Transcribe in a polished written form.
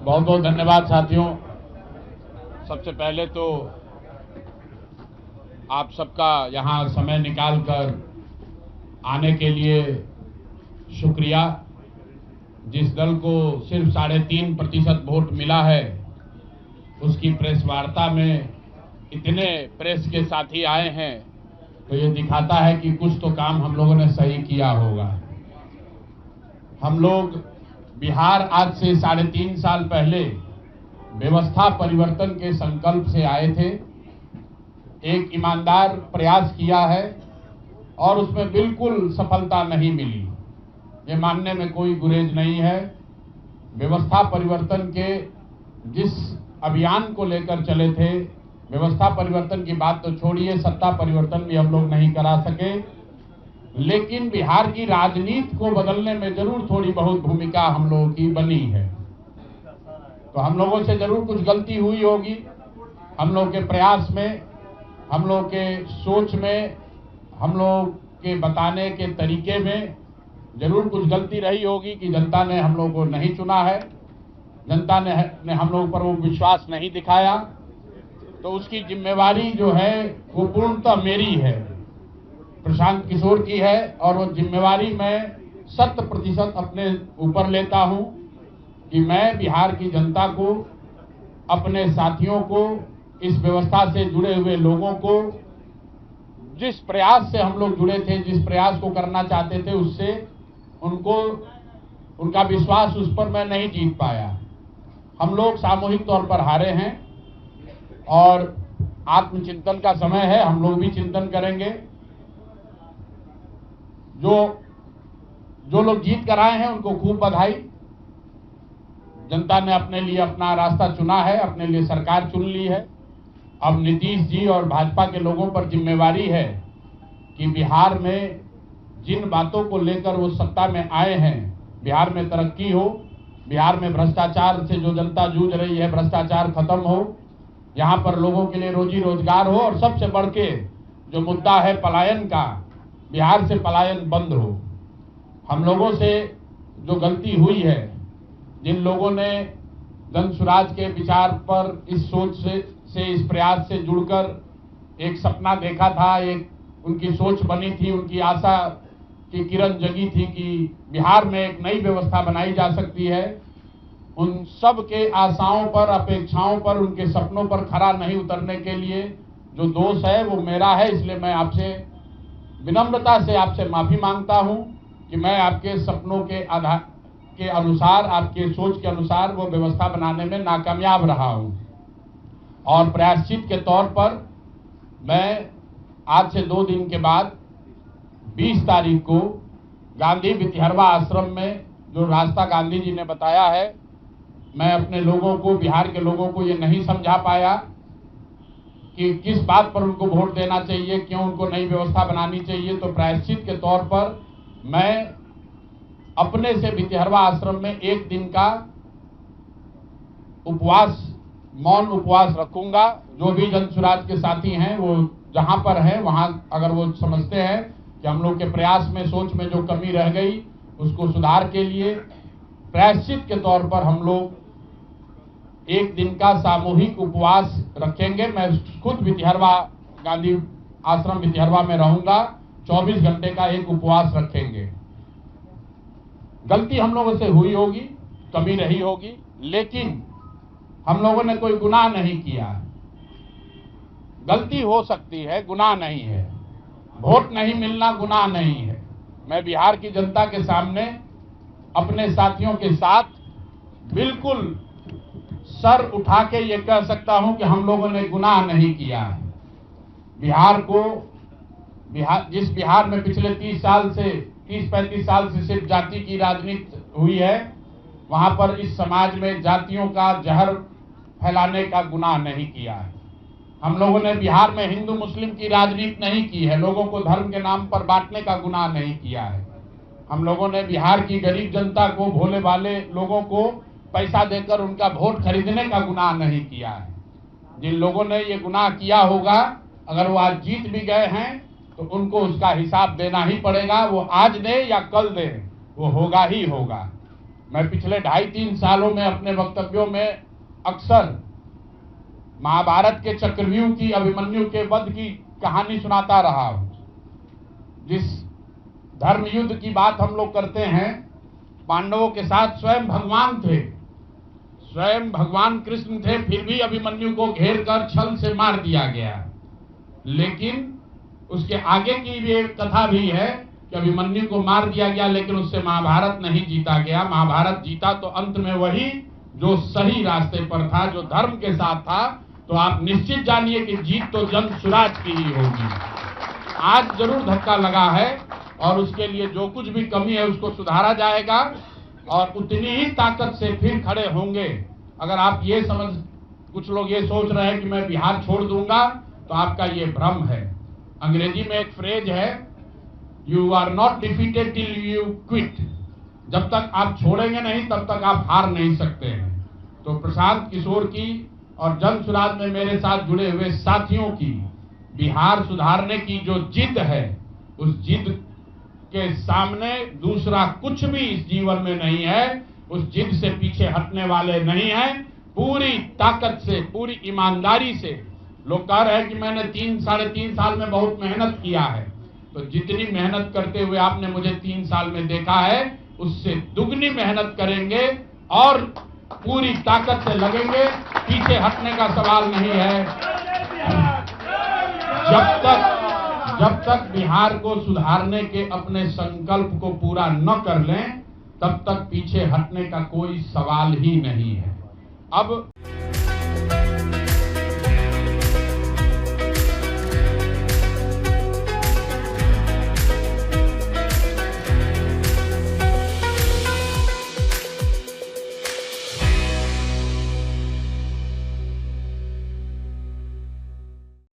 बहुत बहुत धन्यवाद साथियों। सबसे पहले तो आप सबका यहाँ समय निकालकर आने के लिए शुक्रिया। जिस दल को सिर्फ 3.5% वोट मिला है, उसकी प्रेस वार्ता में इतने प्रेस के साथी आए हैं, तो ये दिखाता है कि कुछ तो काम हम लोगों ने सही किया होगा। हम लोग बिहार आज से 3.5 साल पहले व्यवस्था परिवर्तन के संकल्प से आए थे। एक ईमानदार प्रयास किया है और उसमें बिल्कुल सफलता नहीं मिली, ये मानने में कोई गुरेज नहीं है। व्यवस्था परिवर्तन के जिस अभियान को लेकर चले थे, व्यवस्था परिवर्तन की बात तो छोड़िए, सत्ता परिवर्तन भी हम लोग नहीं करा सके, लेकिन बिहार की राजनीति को बदलने में जरूर थोड़ी बहुत भूमिका हम लोगों की बनी है। तो हम लोगों से जरूर कुछ गलती हुई होगी, हम लोग के प्रयास में, हम लोग के सोच में, हम लोग के बताने के तरीके में जरूर कुछ गलती रही होगी कि जनता ने हम लोग को नहीं चुना है, जनता ने हम लोग पर वो विश्वास नहीं दिखाया। तो उसकी जिम्मेवारी जो है वो पूर्णतः मेरी है, प्रशांत किशोर की है, और वो जिम्मेवारी मैं 100% अपने ऊपर लेता हूं कि मैं बिहार की जनता को, अपने साथियों को, इस व्यवस्था से जुड़े हुए लोगों को, जिस प्रयास से हम लोग जुड़े थे, जिस प्रयास को करना चाहते थे, उससे उनका विश्वास उस पर मैं नहीं जीत पाया। हम लोग सामूहिक तौर पर हारे हैं और आत्मचिंतन का समय है, हम लोग भी चिंतन करेंगे। जो लोग जीत कर आए हैं उनको खूब बधाई। जनता ने अपने लिए अपना रास्ता चुना है, अपने लिए सरकार चुन ली है। अब नीतीश जी और भाजपा के लोगों पर जिम्मेवारी है कि बिहार में जिन बातों को लेकर वो सत्ता में आए हैं, बिहार में तरक्की हो, बिहार में भ्रष्टाचार से जो जनता जूझ रही है, भ्रष्टाचार खत्म हो, यहाँ पर लोगों के लिए रोजी रोजगार हो, और सबसे बढ़ के जो मुद्दा है पलायन का, बिहार से पलायन बंद हो। हम लोगों से जो गलती हुई है, जिन लोगों ने जन स्वराज के विचार पर इस सोच से इस प्रयास से जुड़कर एक सपना देखा था, एक उनकी सोच बनी थी, उनकी आशा की किरण जगी थी कि बिहार में एक नई व्यवस्था बनाई जा सकती है, उन सब के आशाओं पर, अपेक्षाओं पर, उनके सपनों पर खरा नहीं उतरने के लिए जो दोष है वो मेरा है। इसलिए मैं आपसे विनम्रता से आपसे माफी मांगता हूं कि मैं आपके सपनों के आधार के अनुसार, आपके सोच के अनुसार वो व्यवस्था बनाने में नाकामयाब रहा हूं। और प्रायश्चित के तौर पर मैं आज से 2 दिन के बाद 20 तारीख को गांधी भितिहरवा आश्रम में, जो रास्ता गांधी जी ने बताया है, मैं अपने लोगों को, बिहार के लोगों को ये नहीं समझा पाया कि किस बात पर उनको वोट देना चाहिए, क्यों उनको नई व्यवस्था बनानी चाहिए। तो प्रायश्चित के तौर पर मैं अपने से भितिहरवा आश्रम में 1 दिन का उपवास, मौन उपवास रखूंगा। जो भी जन स्वराज के साथी हैं वो जहां पर हैं वहां, अगर वो समझते हैं कि हम लोग के प्रयास में, सोच में जो कमी रह गई, उसको सुधार के लिए प्रायश्चित के तौर पर हम लोग 1 दिन का सामूहिक उपवास रखेंगे। मैं खुद भितिहरवा, गांधी आश्रम भितिहरवा में रहूंगा, 24 घंटे का एक उपवास रखेंगे। गलती हम लोगों से हुई होगी, कमी रही होगी, लेकिन हम लोगों ने कोई गुनाह नहीं किया। गलती हो सकती है, गुनाह नहीं है। वोट नहीं मिलना गुनाह नहीं है। मैं बिहार की जनता के सामने अपने साथियों के साथ बिल्कुल सर उठा के ये कह सकता हूं कि हम लोगों ने गुनाह नहीं किया है। जिस बिहार में पिछले 30-35 साल से सिर्फ जाति की राजनीति हुई है, वहां पर इस समाज में जातियों का जहर फैलाने का गुनाह नहीं किया है। हम लोगों ने बिहार में हिंदू मुस्लिम की राजनीति नहीं की है, लोगों को धर्म के नाम पर बांटने का गुनाह नहीं किया है। हम लोगों ने बिहार की गरीब जनता को, भोले भाले लोगों को पैसा देकर उनका वोट खरीदने का गुनाह नहीं किया है। जिन लोगों ने ये गुनाह किया होगा, अगर वो आज जीत भी गए हैं तो उनको उसका हिसाब देना ही पड़ेगा। वो आज दे या कल दे, वो होगा ही होगा। मैं पिछले 2.5-3 सालों में अपने वक्तव्यों में अक्सर महाभारत के चक्रव्यूह की, अभिमन्यु के वध की कहानी सुनाता रहा हूं। जिस धर्म युद्ध की बात हम लोग करते हैं, पांडवों के साथ स्वयं भगवान थे, स्वयं भगवान कृष्ण थे, फिर भी अभिमन्यु को घेर कर छल से मार दिया गया। लेकिन उसके आगे की भी एक कथा भी है कि अभिमन्यु को मार दिया गया, लेकिन उससे महाभारत नहीं जीता गया। महाभारत जीता तो अंत में वही जो सही रास्ते पर था, जो धर्म के साथ था। तो आप निश्चित जानिए कि जीत तो जन सुराज की ही होगी। आज जरूर धक्का लगा है और उसके लिए जो कुछ भी कमी है उसको सुधारा जाएगा और उतनी ही ताकत से फिर खड़े होंगे। अगर आप ये कुछ लोग ये सोच रहे हैं कि मैं बिहार छोड़ दूंगा, तो आपका ये भ्रम है। अंग्रेजी में एक फ्रेज है, you are not defeated till you quit. जब तक आप छोड़ेंगे नहीं तब तक आप हार नहीं सकते हैं। तो प्रशांत किशोर की और जन सुराज में मेरे साथ जुड़े हुए साथियों की बिहार सुधारने की जो जिद है, उस जिद के सामने दूसरा कुछ भी इस जीवन में नहीं है। उस जिद से पीछे हटने वाले नहीं हैं। पूरी ताकत से, पूरी ईमानदारी से लोग कह रहे हैं कि मैंने 3-3.5 साल में बहुत मेहनत किया है। तो जितनी मेहनत करते हुए आपने मुझे 3 साल में देखा है, उससे दुगनी मेहनत करेंगे और पूरी ताकत से लगेंगे। पीछे हटने का सवाल नहीं है। जब तक बिहार को सुधारने के अपने संकल्प को पूरा न कर लें, तब तक पीछे हटने का कोई सवाल ही नहीं है। अब